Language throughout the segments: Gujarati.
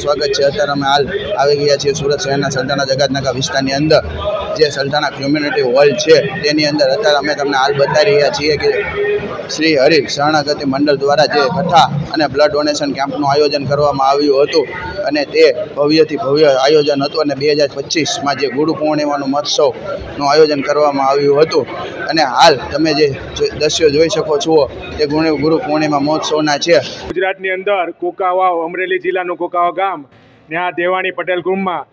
સ્વાગત છે। અત્યારે અમે હાલ આવી ગયા છીએ સુરત શહેરના સલ્ટાના જગાતનાકા વિસ્તારની અંદર જે સલ્ટાના કમ્યુનિટી હોલ છે તેની અંદર અત્યારે અમે તમને હાલ બતાવી રહ્યા છીએ કે શ્રી હરિ શરણાગતિ મંડળ દ્વારા જે કથા અને બ્લડ ડોનેશન કેમ્પનું આયોજન કરવામાં આવ્યું હતું અને તે ભવ્યથી ભવ્ય આયોજન હતું અને 2025માં જે ગુરુ પૂર્ણિમાનું મહોત્સવનું આયોજન કરવામાં આવ્યું હતું અને હાલ તમે જે દ્રશ્યો જોઈ શકો છો તે ગુરુ પૂર્ણિમા મહોત્સવના છે। ગુજરાતની અંદર કુકાવાવ અમરેલી જિલ્લાનું કુકાવાવ ગામ ત્યાં દેવાણી પટેલ કુંભમાં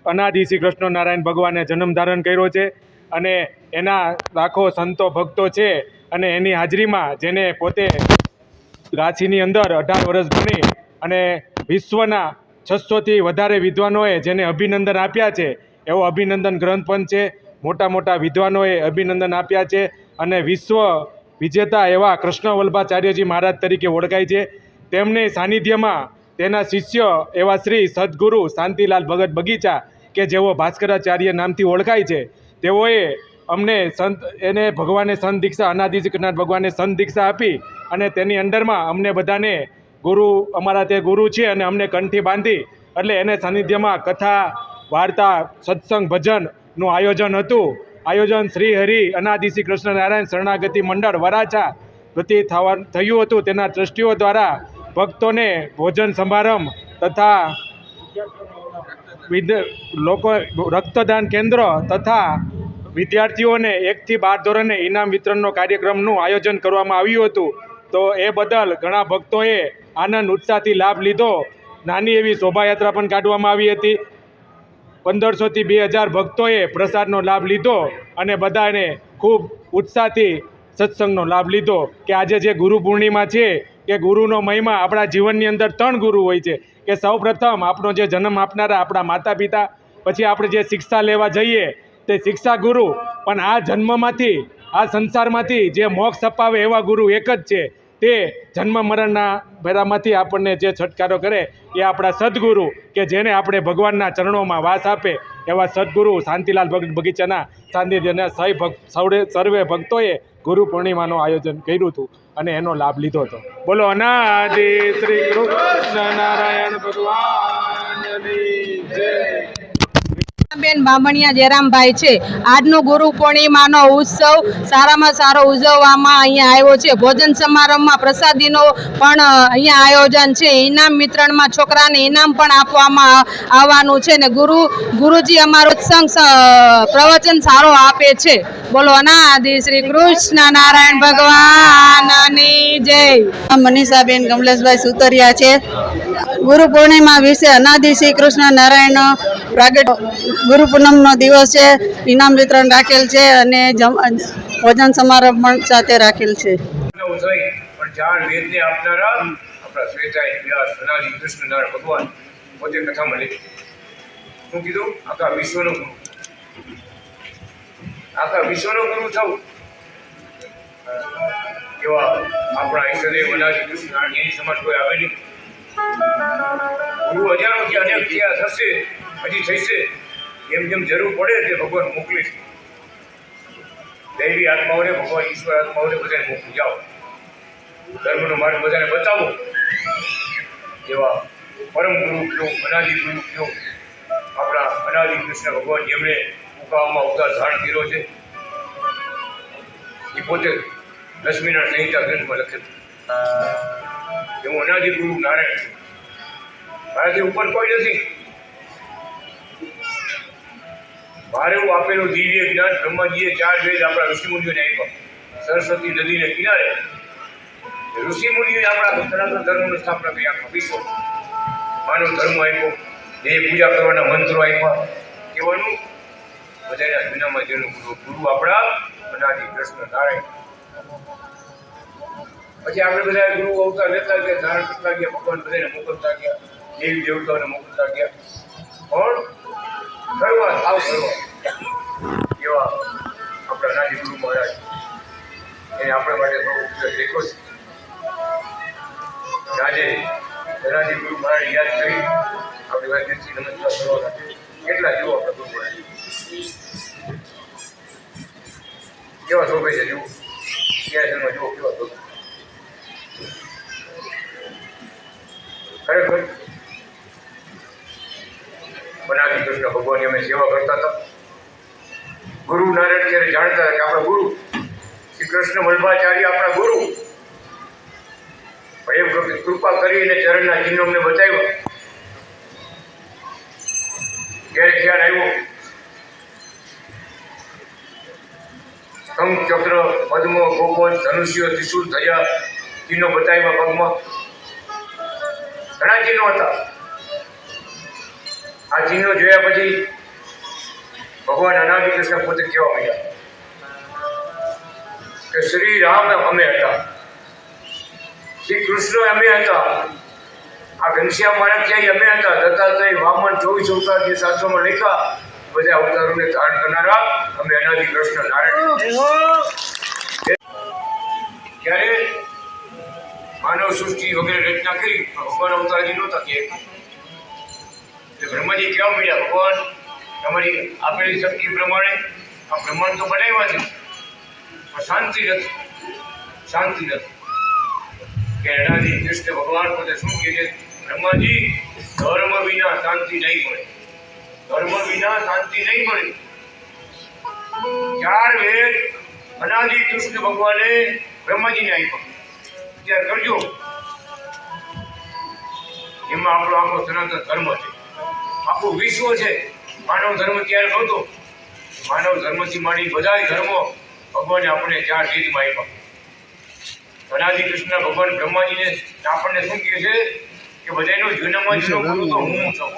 અનાદિ શ્રી કૃષ્ણ નારાયણ ભગવાને જન્મ ધારણ કર્યો છે અને એના લાખો સંતો ભક્તો છે અને એની હાજરીમાં જેને પોતે રાશિની અંદર 18 વર્ષ ભણી અને વિશ્વના 600થી વધારે વિદ્વાનોએ જેને અભિનંદન આપ્યા છે એવો અભિનંદન ગ્રંથ પણ છે। મોટા મોટા વિદ્વાનોએ અભિનંદન આપ્યા છે અને વિશ્વ વિજેતા એવા કૃષ્ણ વલ્લભાચાર્યજી મહારાજ તરીકે ઓળખાય છે। તેમની સાનિધ્યમાં તેના શિષ્ય એવા શ્રી સદગુરુ શાંતિલાલ ભગત બગીચા કે જેઓ ભાસ્કરાચાર્ય નામથી ઓળખાય છે તેઓએ અમને એને ભગવાને સંત દીક્ષા અનાદિ શ્રી ભગવાને સંત દીક્ષા આપી અને તેની અંદરમાં અમને બધાને ગુરુ અમારા તે ગુરુ છે અને અમને કંઠી બાંધી એટલે એને સાનિધ્યમાં કથા વાર્તા સત્સંગ ભજનનું આયોજન હતું। આયોજન શ્રી હરિ અનાદિ શ્રી કૃષ્ણ નારાયણ શરણાગતિ મંડળ વરાછા વતી થયું હતું। તેના ટ્રસ્ટીઓ દ્વારા ભક્તોને ભોજન સમારંભ તથા લોકો રક્તદાન કેન્દ્ર તથા વિદ્યાર્થીઓને 1 થી 12 ધોરણે ઇનામ વિતરણનો કાર્યક્રમનું આયોજન કરવામાં આવ્યું હતું। તો એ બદલ ઘણા ભક્તોએ આનંદ ઉત્સાહથી લાભ લીધો। નાની એવી શોભાયાત્રા પણ કાઢવામાં આવી હતી। 1500થી 2000 ભક્તોએ પ્રસાદનો લાભ લીધો અને બધાને ખૂબ ઉત્સાહથી સત્સંગનો લાભ લીધો કે આજે જે ગુરુ પૂર્ણિમા છે કે ગુરુનો મહિમા આપણા જીવનની અંદર 3 ગુરુ હોય છે કે સૌપ્રથમ આપણો જે જન્મ આપનારા આપણા માતા પિતા, પછી આપણે જે શિક્ષા લેવા જઈએ તે શિક્ષા ગુરુ, પણ આ જન્મમાંથી આ સંસારમાંથી જે મોક્ષ અપાવે એવા ગુરુ એક જ છે। તે જન્મ મરણના ભેરામાંથી આપણને જે છટકારો કરે એ આપણા સદગુરુ કે જેને આપણે ભગવાનના ચરણોમાં વાસ આપે એવા સદગુરુ શાંતિલાલ ભગત બગીચાના સાનિધ્યના સર્વે ભક્તોએ ગુરુ પૂર્ણિમાનું આયોજન કર્યું હતું અને એનો લાભ લીધો હતો। બોલો અનાદિ શ્રી કૃષ્ણ નારાયણ ભગવાનની જય। બેન બામણિયા જયરામભાઈ છે। આજનો ગુરુ પૂર્ણિમાનો ઉત્સવ સારામાં સારો ઉજવવામાં અહીંયા આવ્યો છે। ભોજન સમારંભમાં પ્રસાદીનો પણ અહીંયા આયોજન છે। ઇનામ વિતરણમાં છોકરાને ઇનામ પણ આપવામાં આવવાનું છે ને ગુરુજી અમારું સત્સંગ પ્રવચન સારો આપે છે। બોલો અનાદિ શ્રી કૃષ્ણ નારાયણ ભગવાનની જય। મનીષાબેન કમલેશભાઈ સુતરિયા છે। ગુરુ પૂર્ણિમા વિશે અનાદિ શ્રી કૃષ્ણ નારાયણ પ્રાગટ ગુરુ પૂનમનો દિવસ છે। ઇનામ વિતરણ રાખેલ છે અને ભોજન સમારંભ પણ સાથે રાખેલ છે। વેદને આપનારા આપણા શ્વેતાય વ્યાસ અનાદિ કૃષ્ણ નારાયણ ભગવાન પોતે કથામાં લખી શું કીધું? આખા વિશ્વનો ગુરુ, આખા વિશ્વનો ગુરુ થવું એવા આપણા ઈષ્ટદેવ અનાદિ કૃષ્ણ નારાયણ એની સમાજ કોઈ આવે નહીં। ગુરુ હજારોથી અનેક થયા થશે, હજી થશે, જેમ જેમ જરૂર પડે તે ભગવાન મોકલે છે। દૈવી આત્માઓને ભગવાન ઈશ્વર આત્માઓને બધાને મોકલી જાઓ, ધર્મનો માર્ગ બધાને બતાવો એવા પરમ ગુરુ કયો અનાદિ ગુરુ કયો આપણા અનાદિ કૃષ્ણ ભગવાન જેમણે કુકાવામાં અવતાર ધારણ કર્યો છે એ પોતે લક્ષ્મીનારાયણ સંહિતા ગ્રંથમાં લખેલું કે હું અનાદિ ગુરુ નારાયણ છું, મારાથી ઉપર કોઈ નથી। મારે હું આપેલું દિવ્ય જ્ઞાન બ્રહ્માજીએ 4 વેદ આપણા ઋષિમુનિઓને આપ્યા। સરસ્વતી નદીને કિનારે ઋષિમુનિઓએ આપણા સનાતન ધર્મની સ્થાપના કરી, આખા વિશ્વ માનવ ધર્મ આપ્યો, દેહ પૂજા કરવાના મંત્રો આપ્યા। કહેવાનું બધાના જૂનામાં જેનું ગુરુ આપણા અનાદિ કૃષ્ણ નારાયણ। પછી આપણે બધા ગુરુ અવતાર લેતા ગયા, ધારણ કરતા ગયા, ભગવાન બધાને મોકલતા ગયા, દેવી દેવતાઓને મોકલતા ગયા, પણ શરૂઆત આવ કરવા એવા આપણા અનાદિ ગુરુ મહારાજ એને આપણા માટે બહુ ઉપયોગ દેખો છે। આજે અનાદિ ગુરુ મહારાજ યાદ કરી આપણી વાતચીતથી નમસ્કાર કરવાના છે। કેટલા જુઓ આપણા ગુરુ મહારાજ કેવા શોભે છે, જુઓ સિંહાસનમાં જુઓ કેવા શોભે ખરેખર અનાદિ કૃષ્ણ ભગવાનની અમે સેવા કરતા હતા. ગુરુ નારાયણ ત્યારે જાણતા હતા કે આપણા ગુરુ શ્રી કૃષ્ણ વલ્લભાચાર્ય આપણા ગુરુ, પણ એમ કૃપા કરીને ચરણના ચિહ્નો અમને બતાવ્યા. ત્યારે ખ્યાલ આવ્યો શંખ, ચક્ર, પદ્મ, ગોપન, ધનુષ્ય, ત્રિશૂળ, ધજા ચિહ્નો બતાવ્યા પગમાં. ઘણા ચિહ્નો હતા. આ ચિહ્નો જોયા પછી ભગવાન અનાદિ કૃષ્ણ પોતે કહેવા માંડ્યા કે શ્રી રામ અમે હતા, શ્રી કૃષ્ણ અમે હતા, આ ઘનશ્યામ માણેકચાર્ય અમે હતા, દત્તાત્રેય, વામન, 24 અવતાર જે શાસ્ત્રોમાં લખ્યા બધા અવતારોને ધારણ કરનારા અમે અનાદિ કૃષ્ણ નારાયણ. ત્યારે માનવ સૃષ્ટિ વગેરે રચના કરી ભગવાન અવતારજી નહોતા કે બ્રહ્માજી કહેવા માંડ્યા ભગવાન તમારી આપેલી શક્તિ પ્રમાણે આ બ્રહ્માંડ તો બનાવ્યા છે પણ શાંતિ નથી, શાંતિ નથી. કે અનાદિ કૃષ્ણ ભગવાન પોતે શું કહે છે બ્રહ્માજી, ધર્મ વિના શાંતિ નહીં મળે, ધર્મ વિના શાંતિ નહીં મળે. 4 વેદ અનાદિ કૃષ્ણ ભગવાને બ્રહ્માજીને આપ્યા. વિચાર કરજો, એમાં આપણો આખો સનાતન ધર્મ છે, આખું વિશ્વ છે. માનવ ધર્મ ત્યારે નહોતો. માનવ ધર્મથી માંડી બધા ધર્મો ભગવાને આપણને 4 વેદમાં આપ્યા. અનાદિ કૃષ્ણ ભગવાન બ્રહ્માજીને આપણને શું કહે છે કે બધાનો જૂનામાં જૂનો ગુરુ તો હું છું.